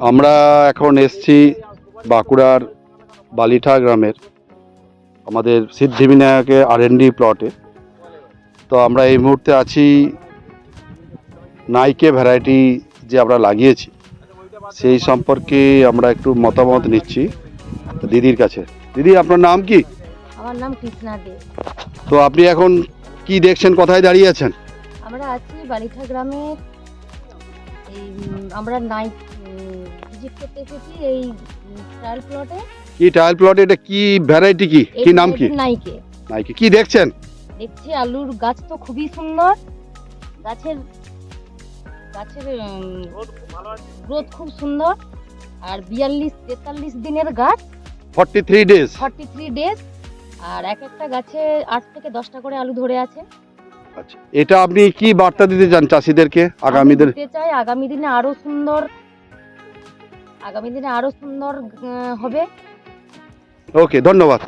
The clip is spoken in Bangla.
আমরা এখন এসছি বাঁকুড়ার বালিঠা গ্রামের আমাদের সিদ্ধিবিনায়কের R&D প্লটে। তো আমরা এই মুহূর্তে আছি নাইকে ভ্যারাইটি যে আমরা লাগিয়েছি সেই সম্পর্কে আমরা একটু মতামত নিচ্ছি দিদির কাছে। দিদি, আপনার নাম কি? আমার নাম কৃষ্ণা দে। তো আপনি এখন কি দেখছেন, কোথায় দাঁড়িয়ে আছেন? আমরা আছি বালিঠা গ্রামে। এই আমরা নাইট ভিজিট করতে এসেছি এই ট্রায়াল প্লটে। কি ট্রায়াল প্লট? এটা কি ভ্যারাইটি, কি নাম কি? নাইকে। নাইকে কি দেখছেন? দেখছি আলুর গাছ তো খুবই সুন্দর, গাছের গাছের গ্রোথ খুব সুন্দর। আর 42-43 দিনের গাছ, 43 ডেজ। 43 ডেজ। আর এক একটা গাছে 8 থেকে 10টা করে আলু ধরে আছে। আচ্ছা, এটা আপনি কি বার্তা দিতে চান চাষিদেরকে আগামী দিনে? দিতে চাই আগামী দিনে আরো সুন্দর হবে। ওকে, ধন্যবাদ।